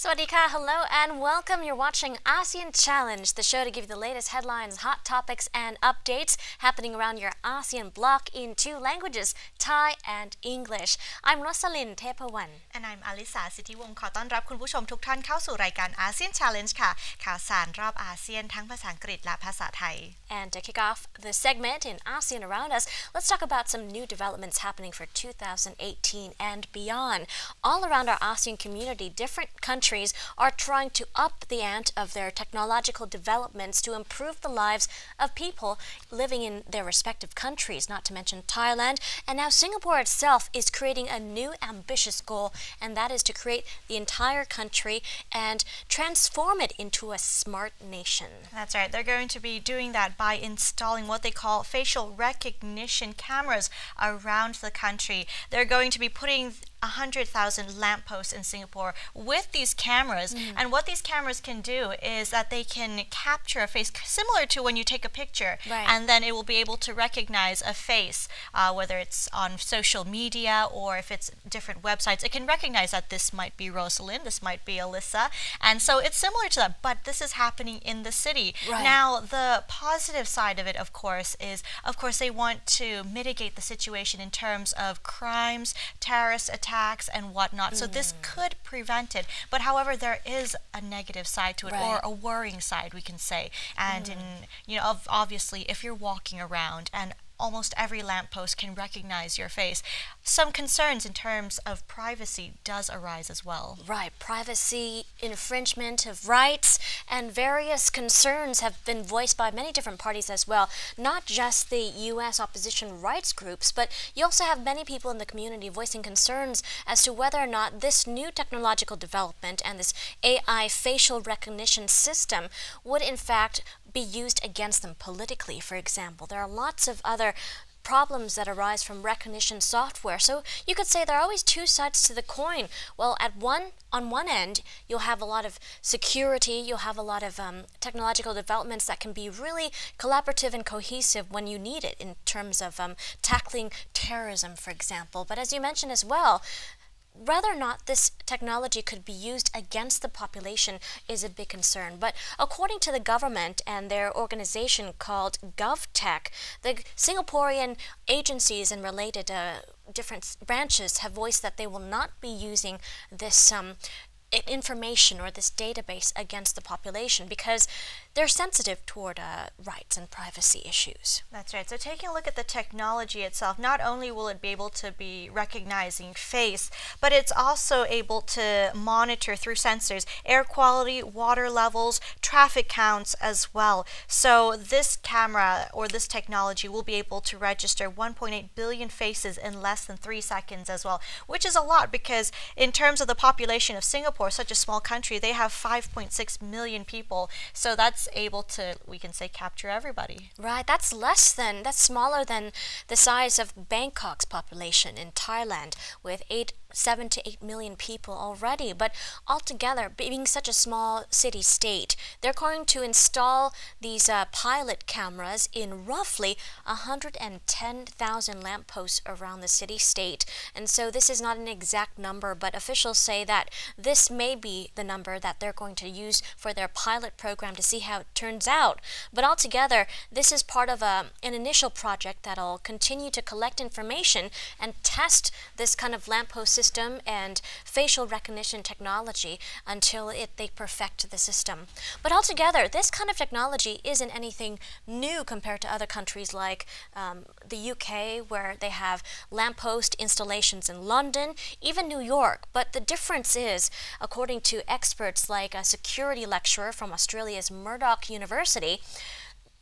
Sawadika, hello and welcome. You're watching ASEAN Challenge, the show to give you the latest headlines, hot topics, and updates happening around your ASEAN bloc in two languages, Thai and English. I'm Rosalind Tepawan. And I'm Alisa สิทธิวงศ์ขอต้อนรับคุณผู้ชมทุกท่านเข้าสู่รายการ ASEAN Challenge ค่ะข่าวสารรอบอาเซียนทั้งภาษาอังกฤษและภาษาไทย And to kick off the segment in ASEAN around us, let's talk about some new developments happening for 2018 and beyond. All around our ASEAN community, different countries are trying to up the ante of their technological developments to improve the lives of people living in their respective countries, not to mention Thailand. And now Singapore itself is creating a new ambitious goal, and that is to create the entire country and transform it into a smart nation. That's right. They're going to be doing that by installing what they call facial recognition cameras around the country. They're going to be putting 100,000 lampposts in Singapore with these cameras. And what these cameras can do is that they can capture a face similar to when you take a picture, and then it will be able to recognize a face, whether it's on social media or if it's different websites. It can recognize that this might be Rosalind, this might be Alyssa, and so it's similar to that, but this is happening in the city. Now, the positive side of it, of course, is, they want to mitigate the situation in terms of crimes, terrorist attacks, and whatnot. So this could prevent it. But however, there is a negative side to it, or a worrying side, we can say. And obviously, if you're walking around and almost every lamppost can recognize your face, some concerns in terms of privacy does arise as well. Right, privacy, infringement of rights, and various concerns have been voiced by many different parties as well. Not just the U.S. opposition rights groups, but you also have many people in the community voicing concerns as to whether or not this new technological development and this AI facial recognition system would in fact be used against them politically, for example. There are lots of other problems that arise from recognition software. So you could say there are always two sides to the coin. Well, on one end, you'll have a lot of security, you'll have a lot of technological developments that can be really collaborative and cohesive when you need it in terms of tackling terrorism, for example. But as you mentioned as well, whether or not this technology could be used against the population is a big concern. But according to the government and their organization called GovTech, the Singaporean agencies and related different branches have voiced that they will not be using this information or this database against the population because they're sensitive toward rights and privacy issues. That's right. So taking a look at the technology itself, not only will it be able to be recognizing face, but it's also able to monitor through sensors air quality, water levels, traffic counts as well. So this camera or this technology will be able to register 1.8 billion faces in less than 3 seconds as well, which is a lot because in terms of the population of Singapore, such a small country, they have 5.6 million people. So that's able to, we can say, capture everybody. Right, that's smaller than the size of Bangkok's population in Thailand with 7 to 8 million people already. But altogether, being such a small city-state, they're going to install these pilot cameras in roughly 110,000 lampposts around the city-state. And so this is not an exact number, but officials say that this may be the number that they're going to use for their pilot program to see how it turns out. But altogether, this is part of an initial project that'll continue to collect information and test this kind of lamppost system and facial recognition technology until they perfect the system. But altogether, this kind of technology isn't anything new compared to other countries like the UK, where they have lamppost installations in London, even New York. But the difference is, according to experts like a security lecturer from Australia's Murdoch University,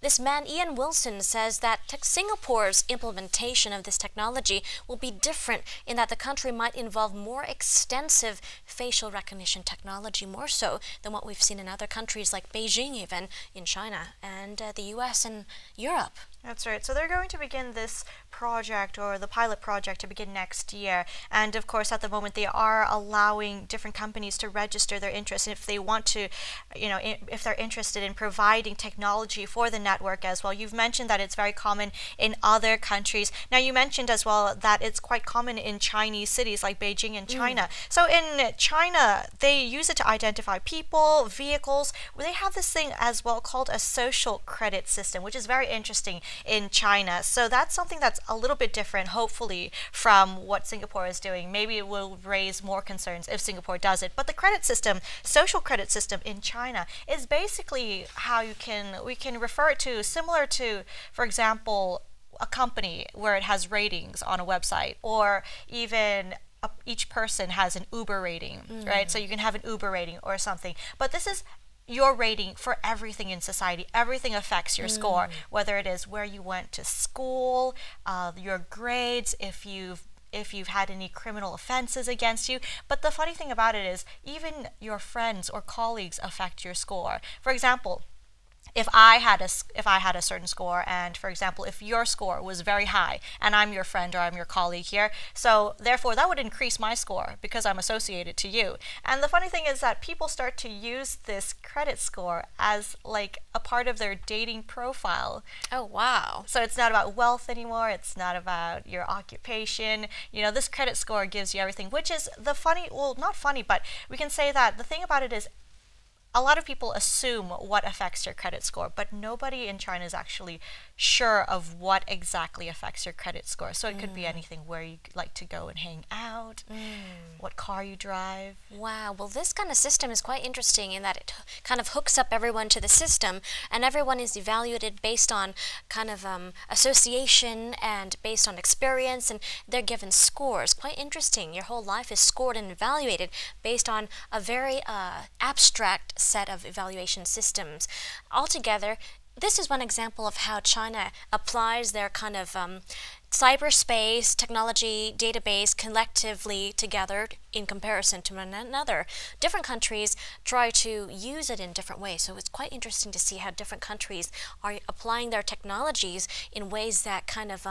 this man, Ian Wilson, says that Singapore's implementation of this technology will be different in that the country might involve more extensive facial recognition technology, more so than what we've seen in other countries like Beijing, even in China, and the US and Europe. That's right. So they're going to begin this project or the pilot project to begin next year. And of course, at the moment, they are allowing different companies to register their interest if they want to, if they're interested in providing technology for the network as well. You've mentioned that it's very common in other countries. Now, you mentioned as well that it's quite common in Chinese cities like Beijing and China. So in China, they use it to identify people, vehicles. They have this thing as well called a social credit system, which is very interesting in China. So that's something that's a little bit different, hopefully, from what Singapore is doing. Maybe it will raise more concerns if Singapore does it. But the credit system, social credit system in China, is basically how we can refer it to similar to, for example, a company where it has ratings on a website, or even each person has an Uber rating, right? So you can have an Uber rating or something. But this is your rating for everything in society. Everything affects your score, whether it is where you went to school, your grades, if you've had any criminal offenses against you. But the funny thing about it is even your friends or colleagues affect your score. For example, if I had a certain score, and for example, if your score was very high and I'm your friend or I'm your colleague here, so therefore that would increase my score because I'm associated to you. And the funny thing is that people start to use this credit score as like a part of their dating profile. Oh, wow. So it's not about wealth anymore. It's not about your occupation. This credit score gives you everything, which is not funny, but we can say that the thing about it is a lot of people assume what affects your credit score, but nobody in China is actually sure of what exactly affects your credit score. So it could be anything, where you like to go and hang out, what car you drive. Wow. Well, this kind of system is quite interesting in that it kind of hooks up everyone to the system, and everyone is evaluated based on kind of association and based on experience, and they're given scores. Quite interesting. Your whole life is scored and evaluated based on a very abstract set of evaluation systems. Altogether, this is one example of how China applies their kind of cyberspace technology database collectively together in comparison to one another. Different countries try to use it in different ways, so it's quite interesting to see how different countries are applying their technologies in ways that kind of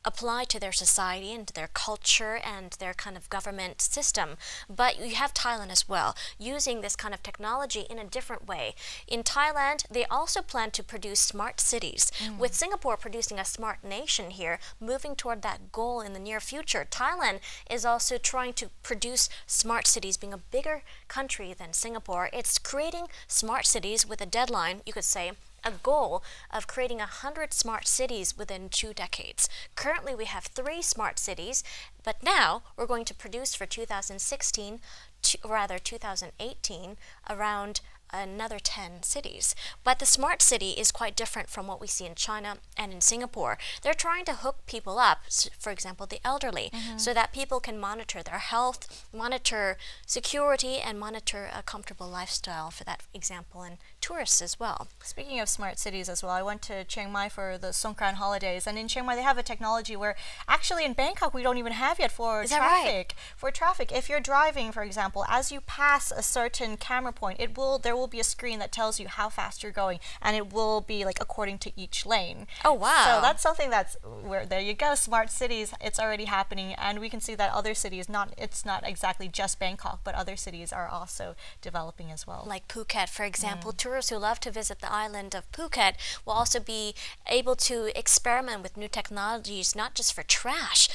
apply to their society and to their culture and their kind of government system. But you have Thailand as well, using this kind of technology in a different way. In Thailand, they also plan to produce smart cities. With Singapore producing a smart nation here, moving toward that goal in the near future, Thailand is also trying to produce smart cities, being a bigger country than Singapore. It's creating smart cities with a deadline, you could say, a goal of creating 100 smart cities within 2 decades. Currently, we have 3 smart cities, but now we're going to produce for 2018, around another 10 cities. But the smart city is quite different from what we see in China and in Singapore. They're trying to hook people up, for example, the elderly, so that people can monitor their health, monitor security, and monitor a comfortable lifestyle, for that example, and tourists as well. Speaking of smart cities as well, I went to Chiang Mai for the Songkran holidays, and in Chiang Mai they have a technology where actually in Bangkok we don't even have yet for Is traffic. that right? For traffic, if you're driving, for example, as you pass a certain camera point, there will be a screen that tells you how fast you're going, and it will be like according to each lane. Oh, wow. So that's something that's where, there you go, smart cities, it's already happening, and we can see that other cities, it's not exactly just Bangkok, but other cities are also developing as well. Like Phuket, for example, tourists who love to visit the island of Phuket will also be able to experiment with new technologies, not just for trash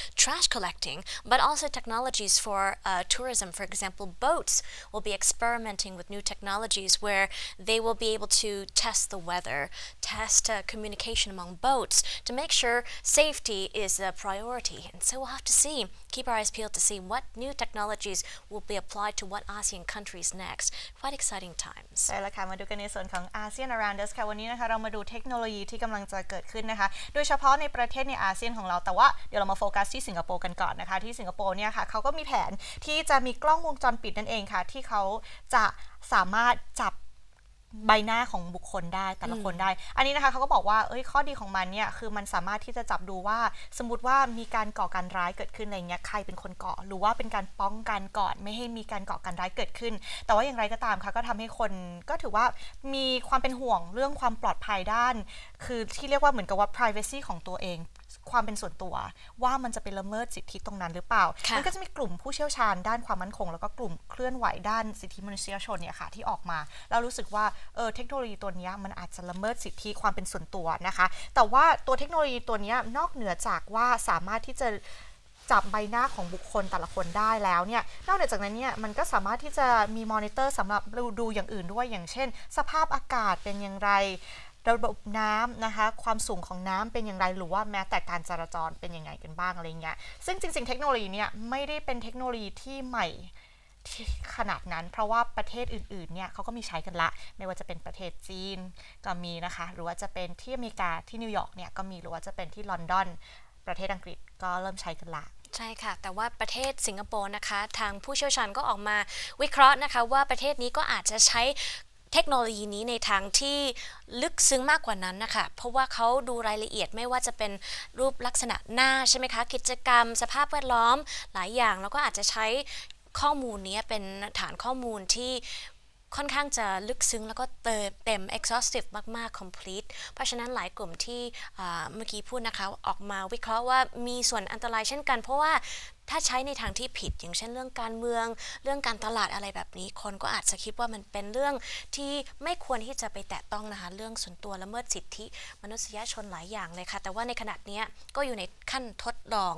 collecting, but also technologies for tourism. For example, boats will be experimenting with new technologies where they will be able to test the weather, test communication among boats to make sure safety is a priority. And so we'll have to see, keep our eyes peeled to see what new technologies will be applied to what ASEAN countries next. Quite exciting times. ใช่แล้วค่ะมาดูกันในส่วนของ ASEAN Around Us ค่ะวันนี้นะคะเรามาดูเทคโนโลยีที่กำลังจะเกิดขึ้นนะคะโดยเฉพาะในประเทศในอาเซียนของเราแต่ว่าเดี๋ยวเรามาโฟกัสที่สิงคโปร์กันก่อนนะคะที่สิงคโปร์เนี่ยค่ะเขาก็มีแผนที่จะมีกล้องวงจรปิดนั่นเองค่ะที่เขาจะสามารถจับ ใบหน้าของบุคคลได้แต่ละคนได้อันนี้นะคะเขาก็บอกว่าข้อดีของมันเนี่ยคือมันสามารถที่จะจับดูว่าสมมติว่ามีการก่อการร้ายเกิดขึ้นอะไรเงี้ยใครเป็นคนก่อหรือว่าเป็นการป้องกันก่อนไม่ให้มีการก่อการร้ายเกิดขึ้นแต่ว่าอย่างไรก็ตามค่ะก็ทำให้คนก็ถือว่ามีความเป็นห่วงเรื่องความปลอดภัยด้านคือที่เรียกว่าเหมือนกับว่า privacy ของตัวเองความเป็นส่วนตัวว่ามันจะไปละเมิดสิทธิตรงนั้นหรือเปล่ามันก็จะมีกลุ่มผู้เชี่ยวชาญด้านความมั่นคงแล้วก็กลุ่มเคลื่อนไหวด้านสิทธิมนุษยชนเนี่ยค่ะที่ออกมาแล้วรู้สึกว่าเทคโนโลยีตัวนี้มันอาจจะละเมิดสิทธิความเป็นส่วนตัวนะคะแต่ว่าตัวเทคโนโลยีตัวนี้นอกเหนือจากว่าสามารถที่จะจับใบหน้าของบุคคลแต่ละคนได้แล้วเนี่ยนอกจากนั้นเนี่ยมันก็สามารถที่จะมีมอนิเตอร์สำหรับดูอย่างอื่นด้วยอย่างเช่นสภาพอากาศเป็นอย่างไรระบบน้ำนะคะความสูงของน้ำเป็นอย่างไรหรือว่าแม้แต่การจราจรเป็นยังไงกันบ้างอะไรเงี้ยซึ่งจริงๆเทคโนโลยีเนี่ยไม่ได้เป็นเทคโนโลยีที่ใหม่ขนาดนั้นเพราะว่าประเทศอื่นๆเนี่ยเขาก็มีใช้กันละไม่ว่าจะเป็นประเทศจีนก็มีนะคะหรือว่าจะเป็นที่อเมริกาที่นิวยอร์กเนี่ยก็มีหรือว่าจะเป็นที่ลอนดอนประเทศอังกฤษก็เริ่มใช้กันละใช่ค่ะแต่ว่าประเทศสิงคโปร์นะคะทางผู้เชี่ยวชาญก็ออกมาวิเคราะห์นะคะว่าประเทศนี้ก็อาจจะใช้เทคโนโลยีนี้ในทางที่ลึกซึ้งมากกว่านั้นนะคะเพราะว่าเขาดูรายละเอียดไม่ว่าจะเป็นรูปลักษณะหน้าใช่ไหมคะกิจกรรมสภาพแวดล้อมหลายอย่างแล้วก็อาจจะใช้ข้อมูลนี้เป็นฐานข้อมูลที่ค่อนข้างจะลึกซึ้งแล้วก็เต็ม exhaustive มากๆ complete เพราะฉะนั้นหลายกลุ่มที่เมื่อกี้พูดนะคะออกมาวิเคราะห์ว่ามีส่วนอันตรายเช่นกันเพราะว่าถ้าใช้ในทางที่ผิดอย่างเช่นเรื่องการเมืองเรื่องการตลาดอะไรแบบนี้คนก็อาจจะคิดว่ามันเป็นเรื่องที่ไม่ควรที่จะไปแตะต้องนะคะเรื่องส่วนตัวละเมิดสิทธิมนุษยชนหลายอย่างเลยค่ะแต่ว่าในขณะนี้ก็อยู่ในขั้นทดลอง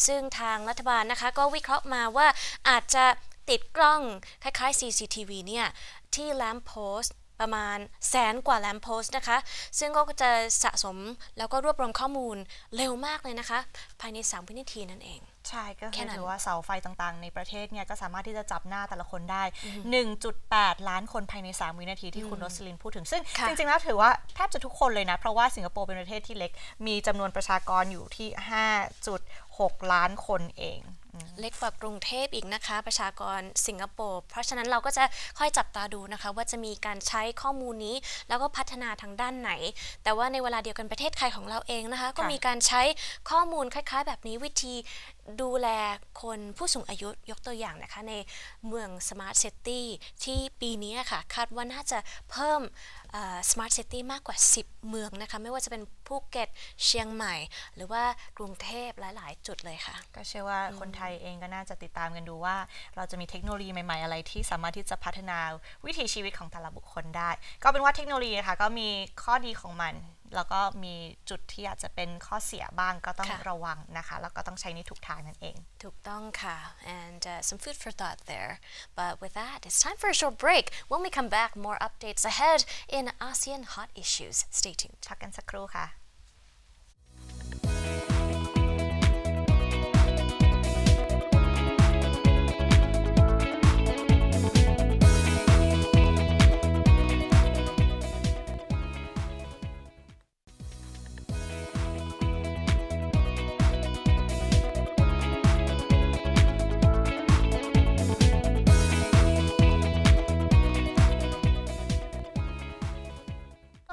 ซึ่งทางรัฐบาลนะคะก็วิเคราะห์มาว่าอาจจะติดกล้องคล้ายๆ CCTV เนี่ยที่แลมป์โพสต์ประมาณ100,000 กว่าแลมป์โพสต์นะคะซึ่งก็จะสะสมแล้วก็รวบรวมข้อมูลเร็วมากเลยนะคะภายใน3 วินาทีนั่นเองใช่ก็คือถือว่าเสาไฟต่างๆในประเทศเนี่ยก็สามารถที่จะจับหน้าแต่ละคนได้ 1.8 ล้านคนภายใน3 วินาทีที่คุณโรสลินพูดถึงซึ่งจริงๆแล้วถือว่าแทบจะทุกคนเลยนะเพราะว่าสิงคโปร์เป็นประเทศที่เล็กมีจำนวนประชากรอยู่ที่ 5.6 ล้านคนเองเล็กกว่ากรุงเทพอีกนะคะประชากรสิงคโปร์เพราะฉะนั้นเราก็จะค่อยจับตาดูนะคะว่าจะมีการใช้ข้อมูลนี้แล้วก็พัฒนาทางด้านไหนแต่ว่าในเวลาเดียวกันประเทศไทยของเราเองนะคะก็มีการใช้ข้อมูลคล้ายๆแบบนี้วิธีดูแลคนผู้สูงอายุยกตัวอย่างนะคะในเมือง Smart City ที่ปีนี้ค่ะคาดว่าน่าจะเพิ่มSmart City มากกว่า10 เมืองนะคะไม่ว่าจะเป็นภูเก็ตเชียงใหม่หรือว่ากรุงเทพหลายๆจุดเลยค่ะก็เชื่อว่าคนไทยเองก็น่าจะติดตามกันดูว่าเราจะมีเทคโนโลยีใหม่ๆอะไรที่สามารถที่จะพัฒนาวิถีชีวิตของแต่ละบุคคลได้ก็เป็นว่าเทคโนโลยีค่ะก็มีข้อดีของมันแล้วก็มีจุดที่อาจจะเป็นข้อเสียบ้างก็ต้องระวังนะคะแล้วก็ต้องใช้ในถูกทางนั่นเองถูกต้องค่ะ and some food for thought there but with that it's time for a short break when we come back more updates ahead in ASEAN hot issues stay tuned พักกันสักครู่ค่ะ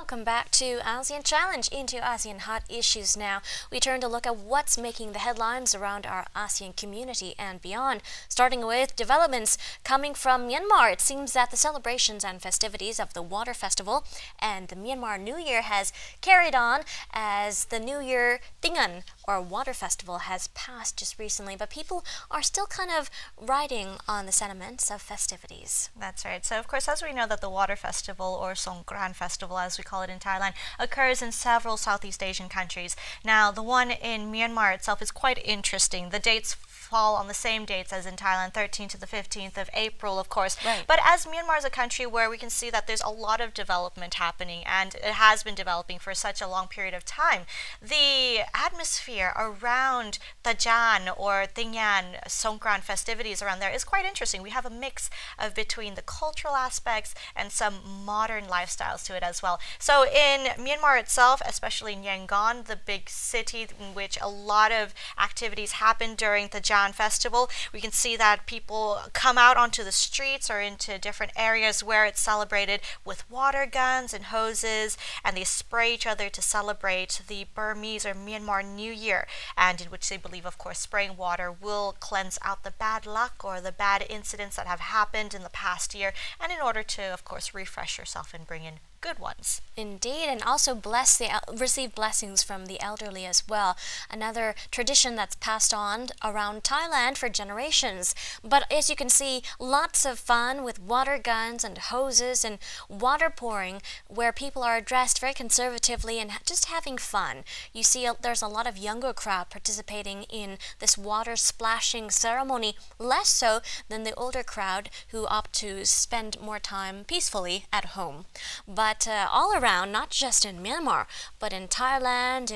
Welcome back to ASEAN Challenge into ASEAN hot issues now. We turn to look at what's making the headlines around our ASEAN community and beyond. Starting with developments coming from Myanmar. It seems that the celebrations and festivities of the Water Festival and the Myanmar New Year has carried on as the New Year Tingan or Water Festival has passed just recently, but people are still kind of riding on the sentiments of festivities. That's right. So of course, as we know that the Water Festival or Songkran Festival, as we call it in Thailand, occurs in several Southeast Asian countries. Now, the one in Myanmar itself is quite interesting. The dates fall on the same dates as in Thailand, 13th to the 15th of April, of course. Right. But as Myanmar is a country where we can see that there's a lot of development happening, and it has been developing for such a long period of time, the atmosphere around Tajan or Tingyan Songkran festivities around there is quite interesting. We have a mix of between the cultural aspects and some modern lifestyles to it as well. So in Myanmar itself, especially in Yangon, the big city in which a lot of activities happen during Tajan, Ramadan festival. We can see that people come out onto the streets or into different areas where it's celebrated with water guns and hoses, and they spray each other to celebrate the Burmese or Myanmar New Year, and in which they believe, of course, spraying water will cleanse out the bad luck or the bad incidents that have happened in the past year, and in order to, of course, refresh yourself and bring in good ones. Indeed, and also receive blessings from the elderly as well. Another tradition that's passed on around Thailand for generations. But as you can see, lots of fun with water guns and hoses and water pouring, where people are dressed very conservatively and just having fun. You see there's a lot of younger crowd participating in this water splashing ceremony, less so than the older crowd who opt to spend more time peacefully at home. But all around, not just in Myanmar, but in Thailand,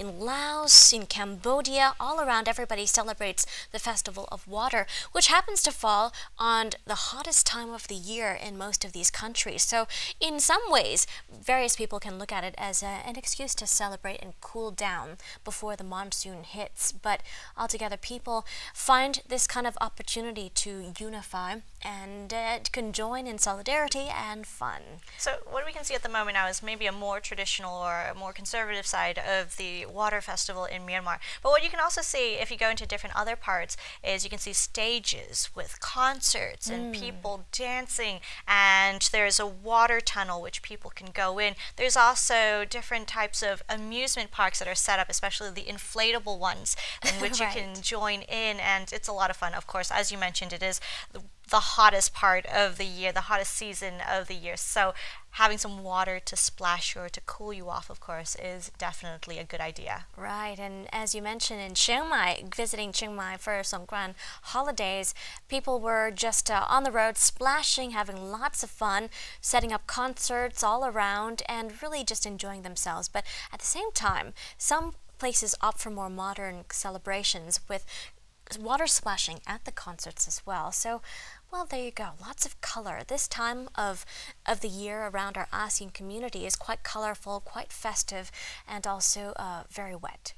in Laos, in Cambodia, all around everybody celebrates the Festival of Water, which happens to fall on the hottest time of the year in most of these countries. So in some ways, various people can look at it as an excuse to celebrate and cool down before the monsoon hits. But altogether, people find this kind of opportunity to unify and can join in solidarity and fun. So what we can see at the moment now is maybe a more traditional or a more conservative side of the water festival in Myanmar. But what you can also see if you go into different other parts is you can see stages with concerts and people dancing, and there's a water tunnel which people can go in. There's also different types of amusement parks that are set up, especially the inflatable ones, in which Right. you can join in, and it's a lot of fun. Of course, as you mentioned, it is the hottest part of the year, the hottest season of the year. So having some water to splash you or to cool you off, of course, is definitely a good idea. Right, and as you mentioned in Chiang Mai, visiting Chiang Mai for Songkran holidays, people were just on the road splashing, having lots of fun, setting up concerts all around, and really just enjoying themselves. But at the same time, some places opt for more modern celebrations with water splashing at the concerts as well. So, well, there you go. Lots of color. This time of the year around our ASEAN community is quite colorful, quite festive, and also very wet.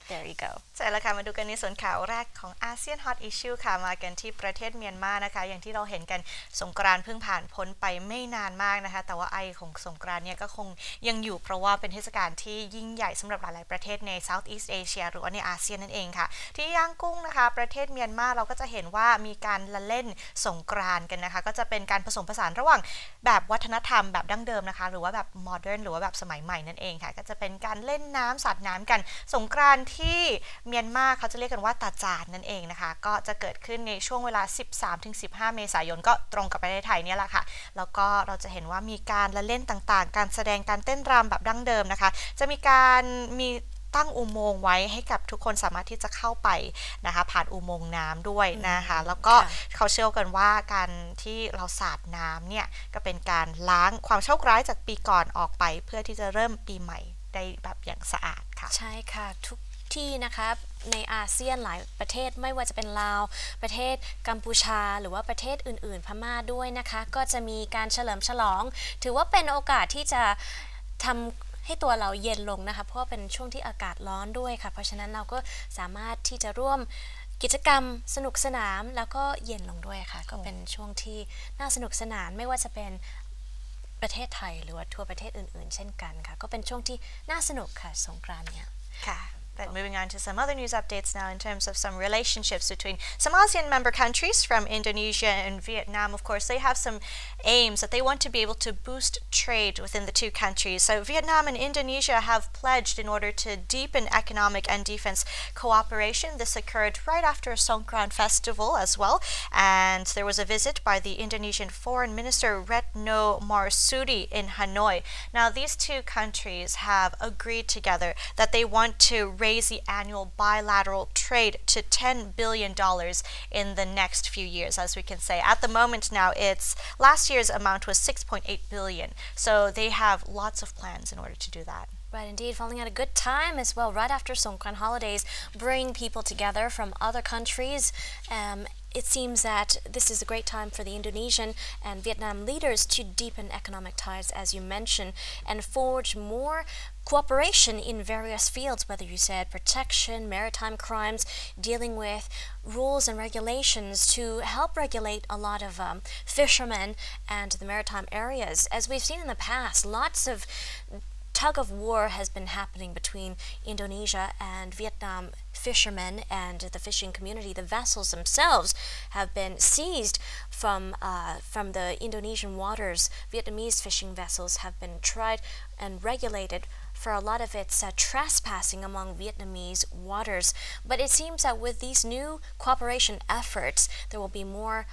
There you go. ใช่แล้วค่ะมาดูกันในส่วนข่าวแรกของอาเซียน Hot Issue ค่ะมากันที่ประเทศเมียนมานะคะอย่างที่เราเห็นกันสงกรานต์เพิ่งผ่านพ้นไปไม่นานมากนะคะแต่ว่าไอของสงกรานต์เนี่ยก็คงยังอยู่เพราะว่าเป็นเทศกาลที่ยิ่งใหญ่สำหรับหลายๆประเทศใน Southeast Asia หรือว่าในอาเซียนนั่นเองค่ะที่ย่างกุ้งนะคะประเทศเมียนมาเราก็จะเห็นว่ามีการละเล่นสงกรานต์กันนะคะก็จะเป็นการผสมผสานระหว่างแบบวัฒนธรรมแบบดั้งเดิมนะคะหรือว่าแบบโมเดิร์นหรือว่าแบบสมัยใหม่นั่นเองค่ะก็จะเป็นการเล่นน้ำสาดน้ำกันสงกรานต์ที่เมียนมาเขาจะเรียกกันว่าตาจานนั่นเองนะคะก็จะเกิดขึ้นในช่วงเวลา 13-15 เมษายนก็ตรงกับประเทศไทยเนี่ยแหละค่ะแล้วก็เราจะเห็นว่ามีการละเล่นต่างๆการแสดงการเต้นรำแบบดั้งเดิมนะคะจะมีตั้งอุโมงค์ไว้ให้กับทุกคนสามารถที่จะเข้าไปนะคะผ่านอุโมงค์น้ำด้วยนะคะแล้วก็เขาเชื่อกันว่าการที่เราสาดน้ำเนี่ยก็เป็นการล้างความโชคร้ายจากปีก่อนออกไปเพื่อที่จะเริ่มปีใหม่ได้แบบอย่างสะอาดค่ะใช่ค่ะทุกที่นะคะในอาเซียนหลายประเทศไม่ว่าจะเป็นลาวประเทศกัมพูชาหรือว่าประเทศอื่นๆพม่าด้วยนะคะก็จะมีการเฉลิมฉลองถือว่าเป็นโอกาสที่จะทำให้ตัวเราเย็นลงนะคะเพราะว่าเป็นช่วงที่อากาศร้อนด้วยค่ะเพราะฉะนั้นเราก็สามารถที่จะร่วมกิจกรรมสนุกสนานแล้วก็เย็นลงด้วยค่ะก็เป็นช่วงที่น่าสนุกสนานไม่ว่าจะเป็นประเทศไทยหรือว่าทั่วประเทศอื่นๆเช่นกันค่ะก็เป็นช่วงที่น่าสนุกค่ะสงกรานต์เนี่ยค่ะ But moving on to some other news updates now in terms of some relationships between some ASEAN member countries from Indonesia and Vietnam. Of course, they have some aims that they want to be able to boost trade within the two countries. So Vietnam and Indonesia have pledged in order to deepen economic and defense cooperation. This occurred right after Songkran Festival as well. And there was a visit by the Indonesian Foreign Minister Retno Marsudi in Hanoi. Now, these two countries have agreed together that they want to raise the annual bilateral trade to $10 billion in the next few years, as we can say. At the moment now, last year's amount was $6.8 billion. So they have lots of plans in order to do that. Right, indeed, falling at a good time as well, right after Songkran holidays, bring people together from other countries it seems that this is a great time for the Indonesian and Vietnam leaders to deepen economic ties, as you mentioned, and forge more cooperation in various fields, whether you said protection, maritime crimes, dealing with rules and regulations to help regulate a lot of fishermen and the maritime areas. As we've seen in the past, lots of tug of war has been happening between Indonesia and Vietnam fishermen and the fishing community. The vessels themselves have been seized from the Indonesian waters. Vietnamese fishing vessels have been tried and regulated for a lot of its trespassing among Vietnamese waters. But it seems that with these new cooperation efforts, there will be more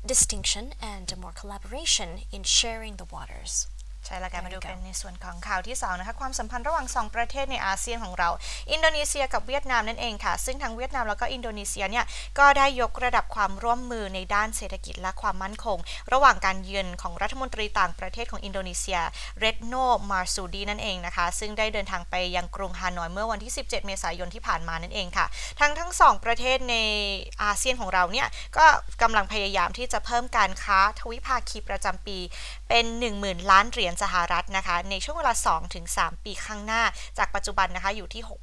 distinction and more collaboration in sharing the waters. ใช่แล้วกันมาดูกันในส่วนของข่าวที่2นะคะความสัมพันธ์ระหว่าง2ประเทศในอาเซียนของเราอินโดนีเซียกับเวียดนามนั่นเองค่ะซึ่งทั้งเวียดนามแล้วก็อินโดนีเซียเนี่ยก็ได้ยกระดับความร่วมมือในด้านเศรษฐกิจและความมั่นคงระหว่างการเยือนของรัฐมนตรีต่างประเทศของอินโดนีเซียเรดโนมาร์ซูดีนั่นเองนะคะซึ่งได้เดินทางไปยังกรุงฮานอยเมื่อวันที่17เมษายนที่ผ่านมานั่นเองค่ะทั้ง2ประเทศในอาเซียนของเราเนี่ยก็กำลังพยายามที่จะเพิ่มการค้าทวิภาคีประจำปีเป็น 10,000 ล้านเหรียญสหรัฐนะคะในช่วงเวลา 2-3 ปีข้างหน้าจากปัจจุบันนะคะอยู่ที่ 6,800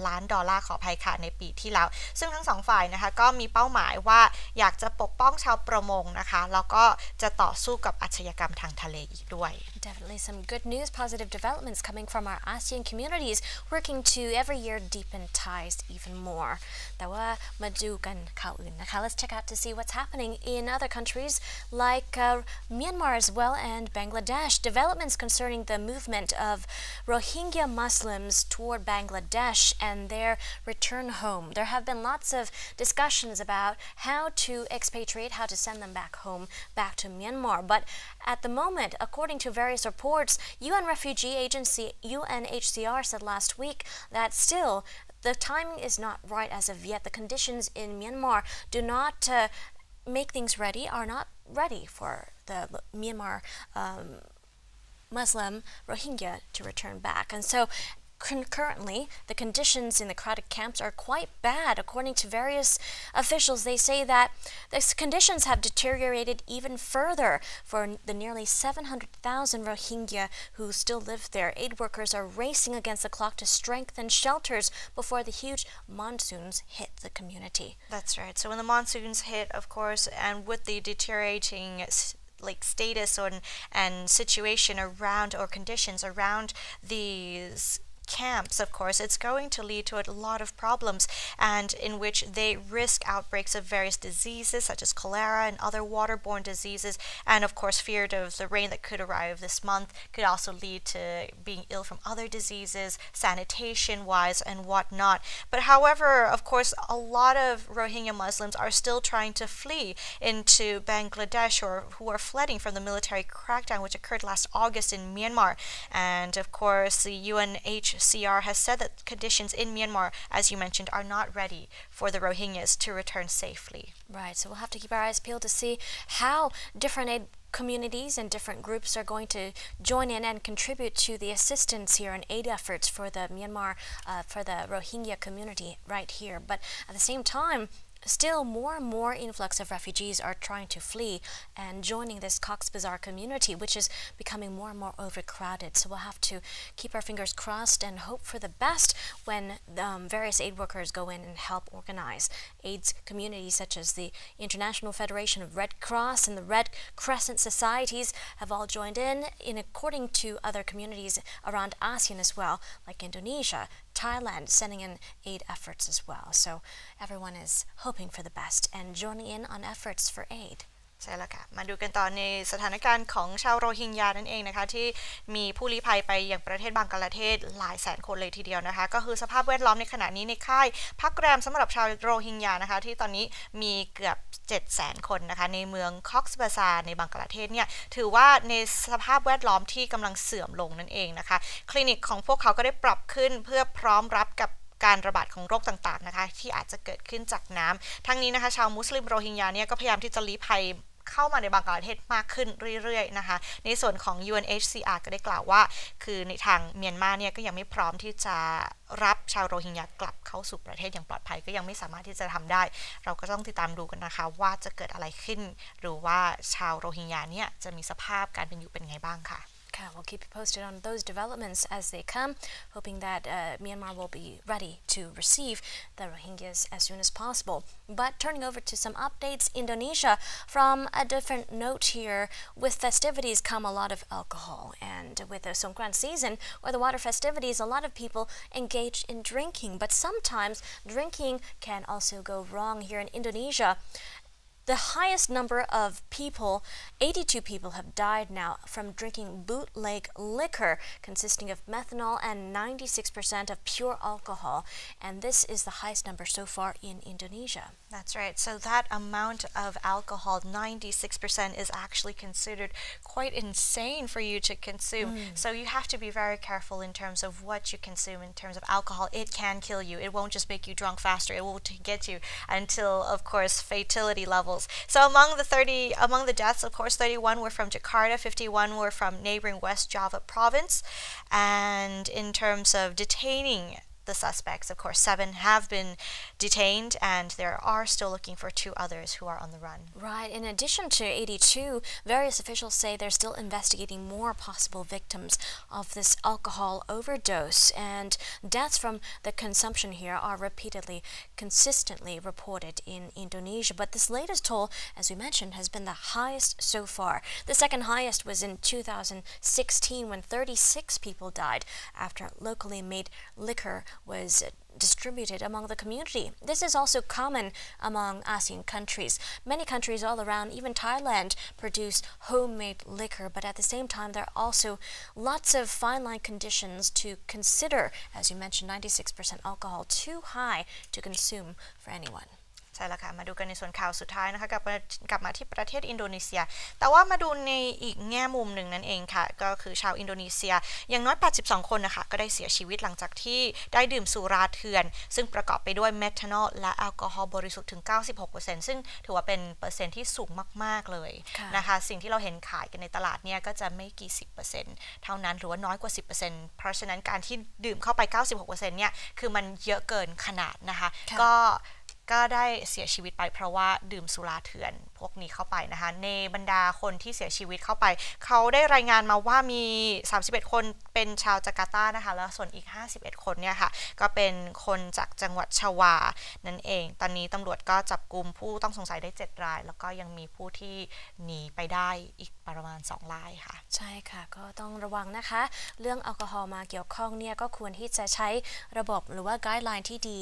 ล้านดอลลาร์ขออภัยค่ะในปีที่แล้วซึ่งทั้งสองฝ่ายนะคะก็มีเป้าหมายว่าอยากจะปกป้องชาวประมงนะคะแล้วก็จะต่อสู้กับอาชญากรรมทางทะเลอีกด้วย Definitely some good news, positive developments coming from our ASEAN communities working to every year deepen ties even more. แต่ว่ามาดูกันข่าวอื่นนะคะ Let's check out to see what's happening in other countries like Myanmar as well and Bangladesh. Developments concerning the movement of Rohingya Muslims toward Bangladesh and their return home. There have been lots of discussions about how to expatriate, how to send them back home, back to Myanmar. But at the moment, according to various reports, UN refugee agency UNHCR said last week that still the timing is not right as of yet. The conditions in Myanmar do not make things ready, are not ready for the Myanmar Muslim Rohingya to return back. And so concurrently, the conditions in the crowded camps are quite bad. According to various officials, they say that the conditions have deteriorated even further for the nearly 700,000 Rohingya who still live there. Aid workers are racing against the clock to strengthen shelters before the huge monsoons hit the community. That's right. So when the monsoons hit, of course, and with the deteriorating status and situation around or conditions around these camps, of course, it's going to lead to a lot of problems and in which they risk outbreaks of various diseases such as cholera and other waterborne diseases, and of course feared of the rain that could arrive this month could also lead to being ill from other diseases, sanitation wise and whatnot. But however, of course, a lot of Rohingya Muslims are still trying to flee into Bangladesh or who are fleeing from the military crackdown which occurred last August in Myanmar. And of course the UNHCR has said that conditions in Myanmar, as you mentioned, are not ready for the Rohingyas to return safely. Right, so we'll have to keep our eyes peeled to see how different aid communities and different groups are going to join in and contribute to the assistance here and aid efforts for the Myanmar, for the Rohingya community right here. But at the same time, still more and more influx of refugees are trying to flee and joining this Cox's Bazar community, which is becoming more and more overcrowded. So we'll have to keep our fingers crossed and hope for the best when various aid workers go in and help organize AIDS communities such as the International Federation of Red Cross and the Red Crescent Societies have all joined in according to other communities around ASEAN as well, like Indonesia, Thailand, sending in aid efforts as well. So everyone is hoping for the best and joining in on efforts for aid. ใช่แล้วค่ะมาดูกันต่อในสถานการณ์ของชาวโรฮิงญานั่นเองนะคะที่มีผู้ลี้ภัยไปยังประเทศบังกลาเทศหลายแสนคนเลยทีเดียวนะคะก็คือสภาพแวดล้อมในขณะนี้ในค่ายพักแรมสำหรับชาวโรฮิงญานะคะที่ตอนนี้มีเกือบ 700,000 คนนะคะในเมืองคอกซ์บาซาร์ในบังกลาเทศเนี่ยถือว่าในสภาพแวดล้อมที่กำลังเสื่อมลงนั่นเองนะคะคลินิกของพวกเขาก็ได้ปรับขึ้นเพื่อพร้อมรับกับการระบาดของโรคต่างๆนะคะที่อาจจะเกิดขึ้นจากน้ำทั้งนี้นะคะชาวมุสลิมโรฮิงญาเนี่ยก็พยายามที่จะลี้ภัย เข้ามาในบังกลาเทศมากขึ้นเรื่อยๆนะคะในส่วนของ UNHCR ก็ได้กล่าวว่าคือในทางเมียนมาเนี่ยก็ยังไม่พร้อมที่จะรับชาวโรฮิงญากลับเข้าสู่ประเทศอย่างปลอดภัยก็ยังไม่สามารถที่จะทำได้เราก็ต้องติดตามดูกันนะคะว่าจะเกิดอะไรขึ้นหรือว่าชาวโรฮิงญาเนี่ยจะมีสภาพการเป็นอยู่เป็นไงบ้างค่ะWe'll keep you posted on those developments as they come, hoping that Myanmar will be ready to receive the Rohingyas as soon as possible. But turning over to some updates, Indonesia, from a different note here, with festivities come a lot of alcohol. And with the Songkran season, or the water festivities, a lot of people engage in drinking. But sometimes drinking can also go wrong here in Indonesia.The highest number of people, 82 people, have died now from drinking bootleg liquor consisting of methanol and 96% of pure alcohol. And this is the highest number so far in Indonesia. That's right. So that amount of alcohol, 96%, is actually considered quite insane for you to consume. So you have to be very careful in terms of what you consume in terms of alcohol. It can kill you. It won't just make you drunk faster. It will get you until, of course, fatality levels.So among the deaths, of course, 31 were from Jakarta, 51 were from neighboring West Java province. And in terms of detaining the suspects, of course, 7 have been detained, and they are still looking for 2 others who are on the run. Right. In addition to 82, various officials say they're still investigating more possible victims of this alcohol overdose, and deaths from the consumption here are consistently reported in Indonesia. But this latest toll, as we mentioned, has been the highest so far. The second highest was in 2016 when 36 people died after locally made liquor was distributed among the community. This is also common among ASEAN countries. Many countries all around, even Thailand, produce homemade liquor, but at the same time there are also lots of fine line conditions to consider. As you mentioned, 96% alcohol, too high to consume for anyone.ใช่แล้วค่ะมาดูกันในส่วนข่าวสุดท้ายนะคะกลับมาที่ประเทศอินโดนีเซียแต่ว่ามาดูในอีกแง่มุมหนึ่งนั่นเองค่ะก็คือชาวอินโดนีเซียอย่างน้อย82คนนะคะก็ได้เสียชีวิตหลังจากที่ได้ดื่มสุราเถื่อนซึ่งประกอบไปด้วยเมทานอลและแอลกอฮอล์บริสุทธิ์ถึง 96% ซึ่งถือว่าเป็นเปอร์เซ็นต์ที่สูงมากๆเลยนะคะสิ่งที่เราเห็นขายกันในตลาดเนี่ยก็จะไม่กี่10%เท่านั้นหรือว่าน้อยกว่า 10% เพราะฉะนั้นการที่ดื่มเข้าไป 96% เนี่ยคือมันเยอะเกินขนาดนะคะก็ได้เสียชีวิตไปเพราะว่าดื่มสุราเถื่อนพวกนี้เข้าไปนะคะในบรรดาคนที่เสียชีวิตเข้าไปเขาได้รายงานมาว่ามี31คนเป็นชาวจาการ์ตานะคะแล้วส่วนอีก51คนเนี่ยค่ะก็เป็นคนจากจังหวัดชวานั่นเองตอนนี้ตำรวจก็จับกุมผู้ต้องสงสัยได้7รายแล้วก็ยังมีผู้ที่หนีไปได้อีกประมาณ2รายค่ะใช่ค่ะก็ต้องระวังนะคะเรื่องแอลกอฮอล์มาเกี่ยวข้องเนี่ยก็ควรที่จะใช้ระบบหรือว่าไกด์ไลน์ที่ดี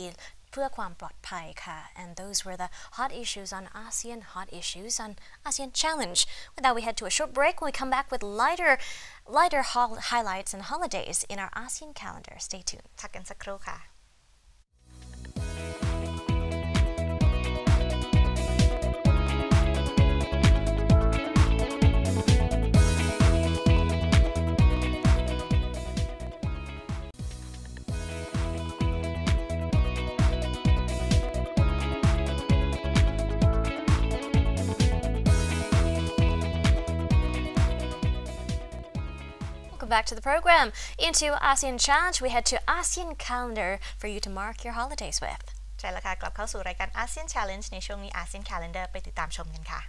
เพื่อความปลอดภัยค่ะ and those were the hot issues on ASEAN Challenge. With that, we head to a short break. When we come back with lighter highlights and holidays in our ASEAN calendar. Stay tuned. พักกันสักครู่ค่ะ Back to the program. Into ASEAN Challenge, we head to ASEAN Calendar for you to mark your holidays with. ใช่แล้วค่ะกลับเข้าสู่รายการ ASEAN Challenge ในช่วงนี้ ASEAN Calendar ไปติดตามชมกันค่ะ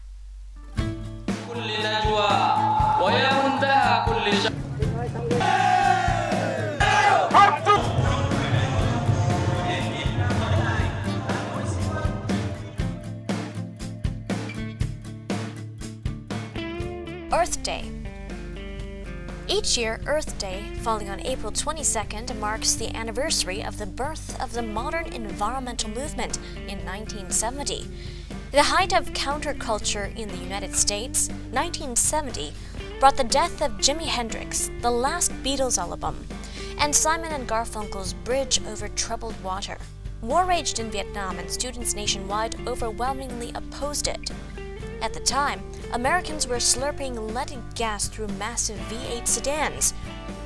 Earth Day.Each year, Earth Day, falling on April 22nd, marks the anniversary of the birth of the modern environmental movement in 1970. The height of counterculture in the United States, 1970, brought the death of Jimi Hendrix, the last Beatles album, and Simon and Garfunkel's Bridge Over Troubled Water. War raged in Vietnam, and students nationwide overwhelmingly opposed it.At the time, Americans were slurping leaded gas through massive V8 sedans.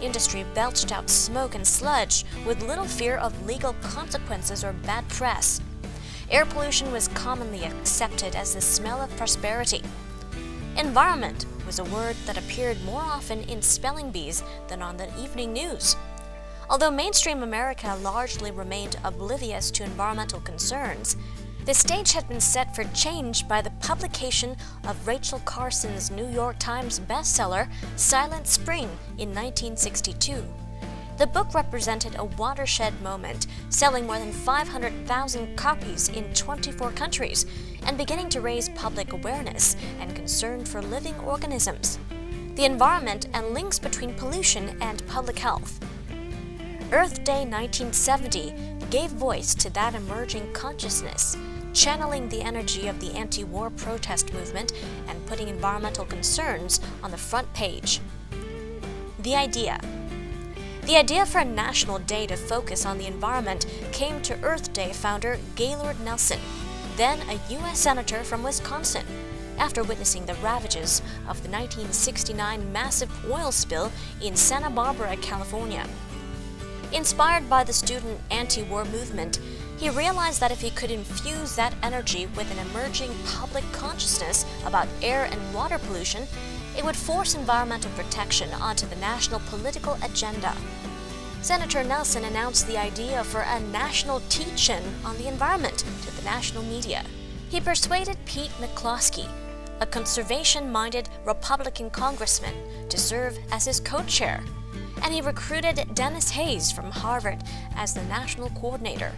Industry belched out smoke and sludge with little fear of legal consequences or bad press. Air pollution was commonly accepted as the smell of prosperity. Environment was a word that appeared more often in spelling bees than on the evening news. Although mainstream America largely remained oblivious to environmental concerns, the stage had been set for change by the publication of Rachel Carson's New York Times bestseller, Silent Spring, in 1962. The book represented a watershed moment, selling more than 500,000 copies in 24 countries and beginning to raise public awareness and concern for living organisms, the environment, and links between pollution and public health. Earth Day 1970 gave voice to that emerging consciousness, channeling the energy of the anti-war protest movement and putting environmental concerns on the front page. The idea for a national day to focus on the environment came to Earth Day founder Gaylord Nelson, then a U.S. Senator from Wisconsin, after witnessing the ravages of the 1969 massive oil spill in Santa Barbara, California. Inspired by the student anti-war movement, he realized that if he could infuse that energy with an emerging public consciousness about air and water pollution, it would force environmental protection onto the national political agenda. Senator Nelson announced the idea for a national teach-in on the environment to the national media. He persuaded Pete McCloskey, a conservation-minded Republican congressman, to serve as his co-chair, and he recruited Dennis Hayes from Harvard as the national coordinator.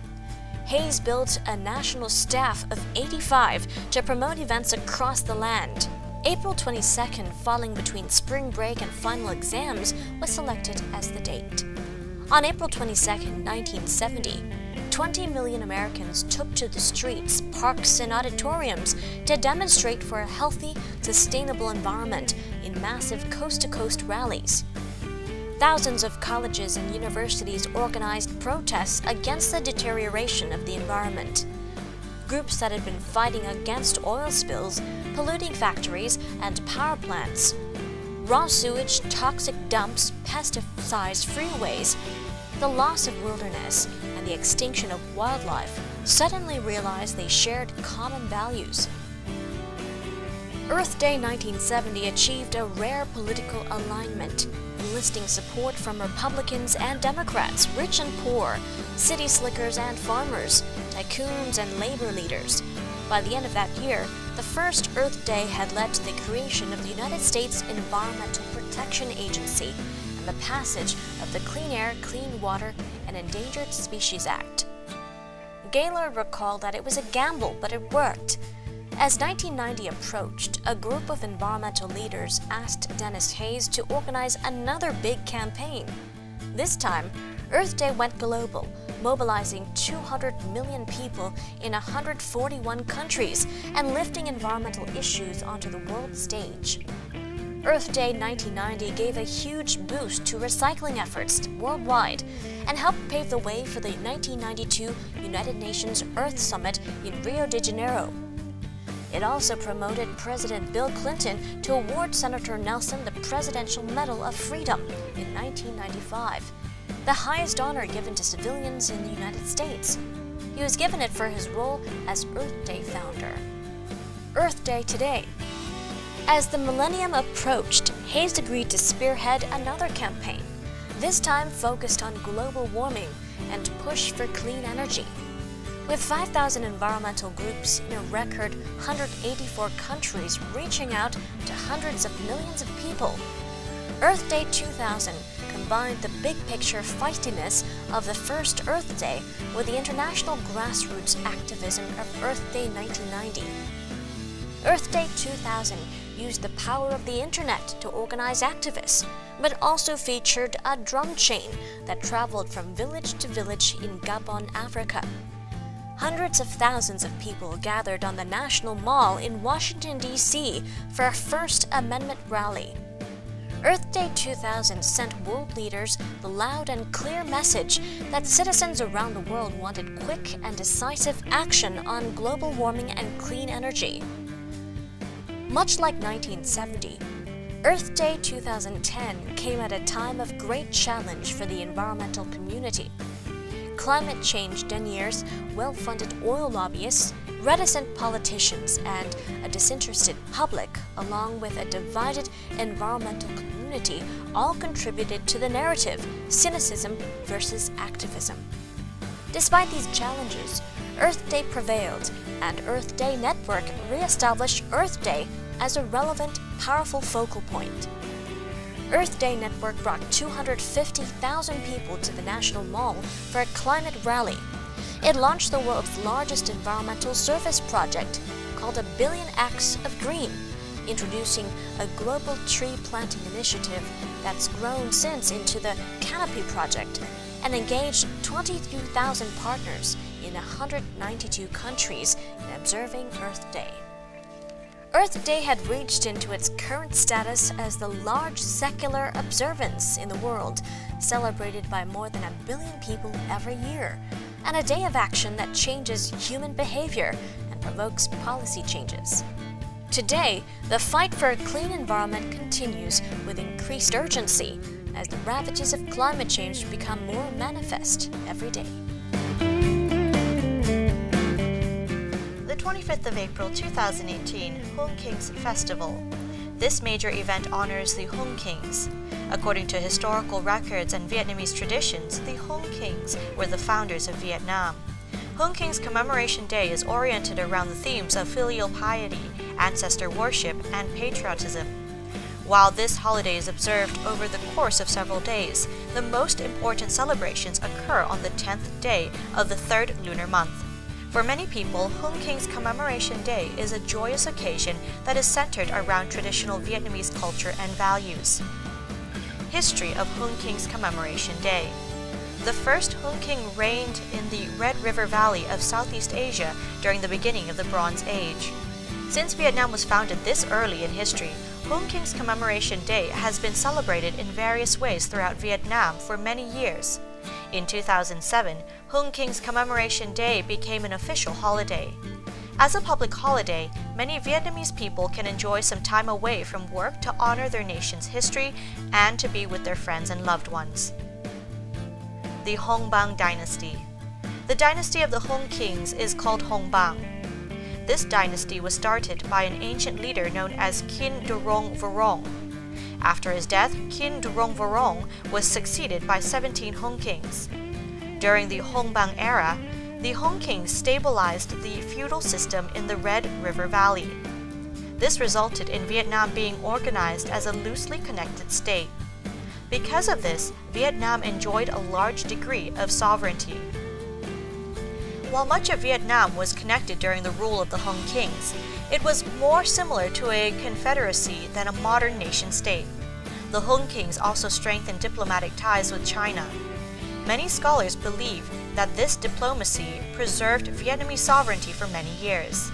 Hayes built a national staff of 85 to promote events across the land. April 22nd, falling between spring break and final exams, was selected as the date. On April 22, 1970, 20 million Americans took to the streets, parks, and auditoriums to demonstrate for a healthy, sustainable environment in massive coast-to-coast rallies. Thousands of colleges and universities organized protests against the deterioration of the environment. Groups that had been fighting against oil spills, polluting factories and power plants, raw sewage, toxic dumps, pesticide freeways, the loss of wilderness, and the extinction of wildlife suddenly realized they shared common values. Earth Day 1970 achieved a rare political alignment, enlisting support from Republicans and Democrats, rich and poor, city slickers and farmers, tycoons and labor leaders. By the end of that year, the first Earth Day had led to the creation of the United States Environmental Protection Agency and the passage of the Clean Air, Clean Water, and Endangered Species Act. Gaylord recalled that it was a gamble, but it worked. As 1990 approached, a group of environmental leaders asked Dennis Hayes to organize another big campaign. This time, Earth Day went global, mobilizing 200 million people in 141 countries and lifting environmental issues onto the world stage. Earth Day 1990 gave a huge boost to recycling efforts worldwide and helped pave the way for the 1992 United Nations Earth Summit in Rio de Janeiro. It also promoted President Bill Clinton to award Senator Nelson the Presidential Medal of Freedom in 1995, the highest honor given to civilians in the United States. He was given it for his role as Earth Day founder. Earth Day today. As the millennium approached, Hayes agreed to spearhead another campaign, this time focused on global warming and push for clean energy. With 5,000 environmental groups in a record 184 countries reaching out to hundreds of millions of people, Earth Day 2000 combined the big-picture feistiness of the first Earth Day with the international grassroots activism of Earth Day 1990. Earth Day 2000 used the power of the internet to organize activists, but also featured a drum chain that traveled from village to village in Gabon, Africa. Hundreds of thousands of people gathered on the National Mall in Washington, D.C. for a First Amendment rally. Earth Day 2000 sent world leaders the loud and clear message that citizens around the world wanted quick and decisive action on global warming and clean energy. Much like 1970, Earth Day 2010 came at a time of great challenge for the environmental community. Climate change deniers, well-funded oil lobbyists, reticent politicians and a disinterested public, along with a divided environmental community, all contributed to the narrative, cynicism versus activism. Despite these challenges, Earth Day prevailed, and Earth Day Network re-established Earth Day as a relevant, powerful focal point. Earth Day Network brought 250,000 people to the National Mall for a climate rally. It launched the world's largest environmental service project called A Billion Acts of Green, introducing a global tree planting initiative that's grown since into the Canopy Project and engaged 22,000 partners in 192 countries in observing Earth Day. Earth Day had reached into its current status as the large secular observance in the world, celebrated by more than 1 billion people every year, and a day of action that changes human behavior and provokes policy changes. Today, the fight for a clean environment continues with increased urgency as the ravages of climate change become more manifest every day. The 25th of April 2018, Hùng Kings Festival. This major event honors the Hùng Kings. According to historical records and Vietnamese traditions, the Hùng Kings were the founders of Vietnam. Hùng Kings Commemoration Day is oriented around the themes of filial piety, ancestor worship, and patriotism. While this holiday is observed over the course of several days, the most important celebrations occur on the 10th day of the 3rd lunar month. For many people, Hùng Kings Commemoration Day is a joyous occasion that is centered around traditional Vietnamese culture and values. History of Hùng Kings Commemoration Day. The first Hùng King reigned in the Red River Valley of Southeast Asia during the beginning of the Bronze Age. Since Vietnam was founded this early in history, Hùng Kings Commemoration Day has been celebrated in various ways throughout Vietnam for many years. In 2007, Hùng Kings Commemoration Day became an official holiday. As a public holiday, many Vietnamese people can enjoy some time away from work to honor their nation's history and to be with their friends and loved ones. The Hong Bang Dynasty. The dynasty of the Hùng Kings is called Hong Bang. This dynasty was started by an ancient leader known as Kin Durong Vorong. After his death, Kin Durong Vorong was succeeded by 17 Hùng Kings. During the Hong Bang era, the Hùng Kings stabilized the feudal system in the Red River Valley. This resulted in Vietnam being organized as a loosely connected state. Because of this, Vietnam enjoyed a large degree of sovereignty. While much of Vietnam was connected during the rule of the Hùng Kings, it was more similar to a confederacy than a modern nation-state. The Hùng Kings also strengthened diplomatic ties with China. Many scholars believe that this diplomacy preserved Vietnamese sovereignty for many years.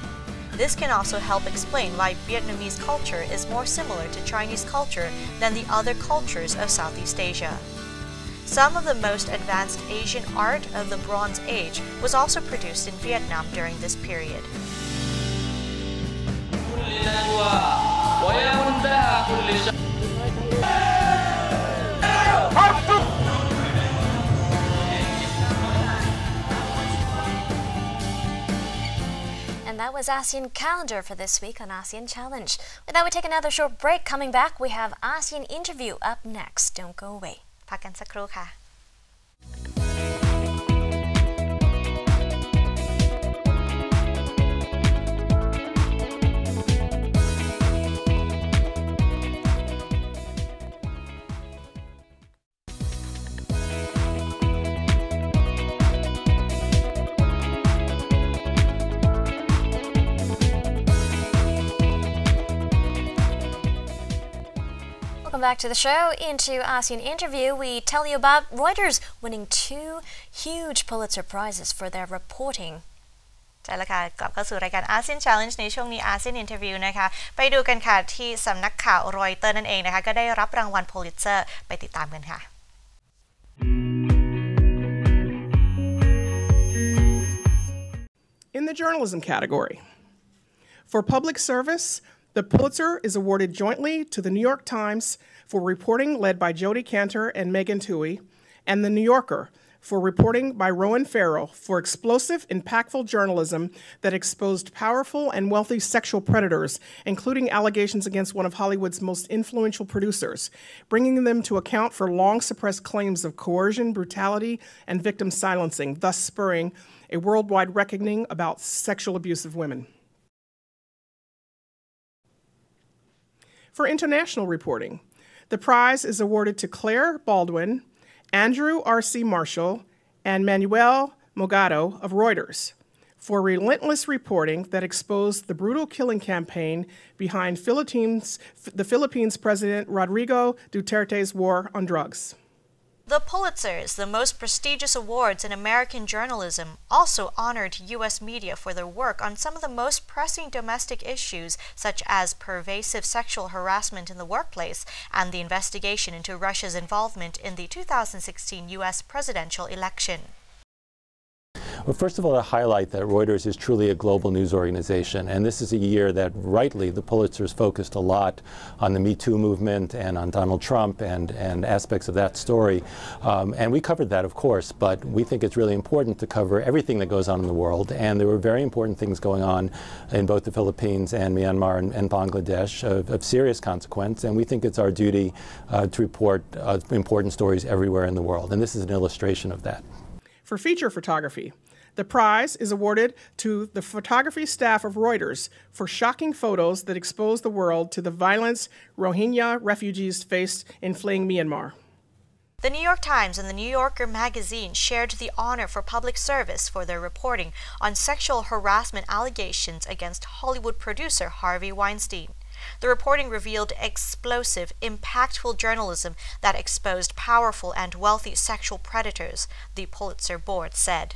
This can also help explain why Vietnamese culture is more similar to Chinese culture than the other cultures of Southeast Asia. Some of the most advanced Asian art of the Bronze Age was also produced in Vietnam during this period. And that was ASEAN Calendar for this week on ASEAN Challenge. With that, we take another short break. Coming back, we have ASEAN Interview up next. Don't go away. พักกันสักครู่ค่ะ Welcome back to the show. Into ASEAN Interview, we tell you about Reuters winning 2 huge Pulitzer Prizes for their reporting. ใช่แล้วค่ะกลับเข้าสู่รายการ ASEAN Challenge ในช่วงนี้ ASEAN Interview นะคะไปดูกันค่ะที่สำนักข่าวรอยเตอร์นั่นเองนะคะก็ได้รับรางวัล Pulitzer ไปติดตามกันค่ะ In the journalism category, for public service, the Pulitzer is awarded jointly to the New York Times for reporting led by Jodi Kantor and Megan Twohey, and the New Yorker for reporting by Rowan Farrell for explosive, impactful journalism that exposed powerful and wealthy sexual predators, including allegations against one of Hollywood's most influential producers, bringing them to account for long-suppressed claims of coercion, brutality, and victim silencing, thus spurring a worldwide reckoning about sexual abuse of women. For international reporting, the prize is awarded to Claire Baldwin, Andrew R.C. Marshall, and Manuel Mogado of Reuters for relentless reporting that exposed the brutal killing campaign behind the Philippines President Rodrigo Duterte's war on drugs. The Pulitzers, the most prestigious awards in American journalism, also honored U.S. media for their work on some of the most pressing domestic issues, such as pervasive sexual harassment in the workplace and the investigation into Russia's involvement in the 2016 U.S. presidential election. Well, first of all, to highlight that Reuters is truly a global news organization, and this is a year that, rightly, the Pulitzers focused a lot on the Me Too movement and on Donald Trump and aspects of that story. And we covered that, of course, but we think it's really important to cover everything that goes on in the world, and there were very important things going on in both the Philippines and Myanmar and Bangladesh of serious consequence, and we think it's our duty to report important stories everywhere in the world, and this is an illustration of that. For feature photography, the prize is awarded to the photography staff of Reuters for shocking photos that expose the world to the violence Rohingya refugees faced in fleeing Myanmar. The New York Times and the New Yorker magazine shared the honor for public service for their reporting on sexual harassment allegations against Hollywood producer Harvey Weinstein. The reporting revealed explosive, impactful journalism that exposed powerful and wealthy sexual predators, the Pulitzer Board said.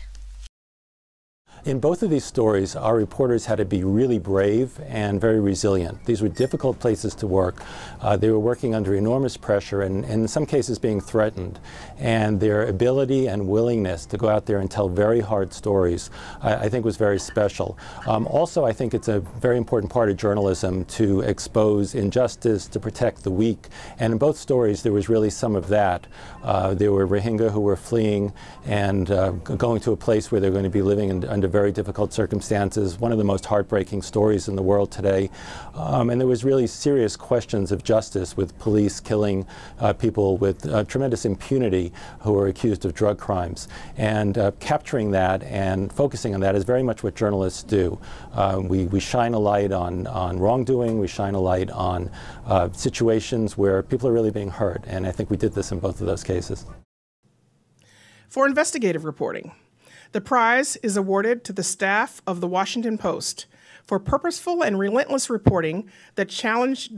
In both of these stories, our reporters had to be really brave and very resilient. These were difficult places to work. They were working under enormous pressure and in some cases being threatened. And their ability and willingness to go out there and tell very hard stories, I think was very special. Also, I think it's a very important part of journalism to expose injustice, to protect the weak. And in both stories, there was really some of that. There were Rohingya who were fleeing and going to a place where they're going to be living under very difficult circumstances, one of the most heartbreaking stories in the world today. And there was really serious questions of justice with police killing people with tremendous impunity who were accused of drug crimes. And capturing that and focusing on that is very much what journalists do. We shine a light on wrongdoing, we shine a light on situations where people are really being hurt. And I think we did this in both of those cases. For investigative reporting, the prize is awarded to the staff of the Washington Post for purposeful and relentless reporting that changed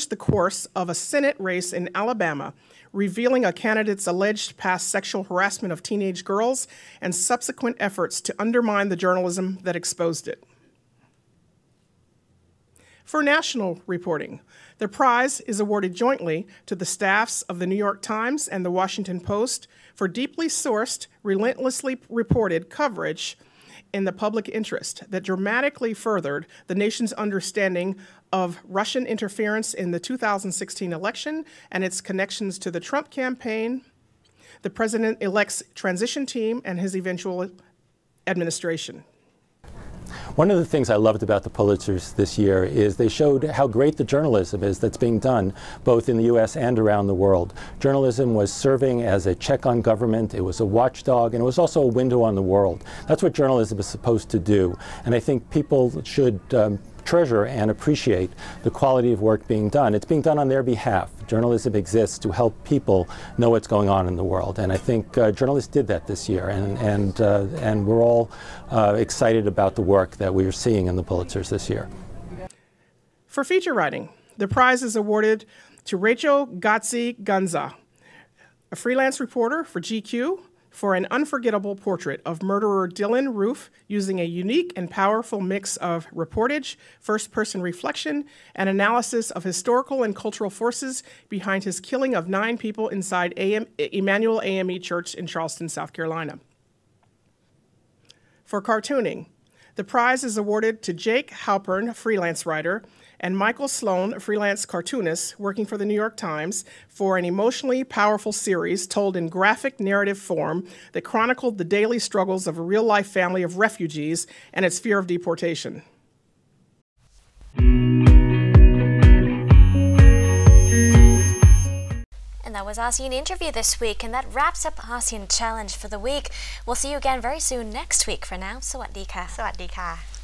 the course of a Senate race in Alabama, revealing a candidate's alleged past sexual harassment of teenage girls and subsequent efforts to undermine the journalism that exposed it. For national reporting, the prize is awarded jointly to the staffs of the New York Times and the Washington Post for deeply sourced, relentlessly reported coverage in the public interest that dramatically furthered the nation's understanding of Russian interference in the 2016 election and its connections to the Trump campaign, the president-elect's transition team, and his eventual administration. One of the things I loved about the Pulitzers this year is they showed how great the journalism is that's being done both in the U.S. and around the world. Journalism was serving as a check on government, it was a watchdog, and it was also a window on the world. That's what journalism is supposed to do, and I think people should treasure and appreciate the quality of work being done. It's being done on their behalf. Journalism exists to help people know what's going on in the world, and I think journalists did that this year, and we're all excited about the work that we are seeing in the Pulitzers this year. For feature writing, the prize is awarded to Rachel Gatzi-Gunza, a freelance reporter for GQ, for an unforgettable portrait of murderer Dylan Roof using a unique and powerful mix of reportage, first-person reflection, and analysis of historical and cultural forces behind his killing of 9 people inside Emmanuel AME Church in Charleston, South Carolina. For cartooning, The prize is awarded to Jake Halpern, a freelance writer, and Michael Sloan, a freelance cartoonist working for the New York Times, for an emotionally powerful series told in graphic narrative form that chronicled the daily struggles of a real-life family of refugees and its fear of deportation. And that was ASEAN Interview this week, and that wraps up ASEAN Challenge for the week. We'll see you again very soon next week. For now, สวัสดีค่ะ สวัสดีค่ะ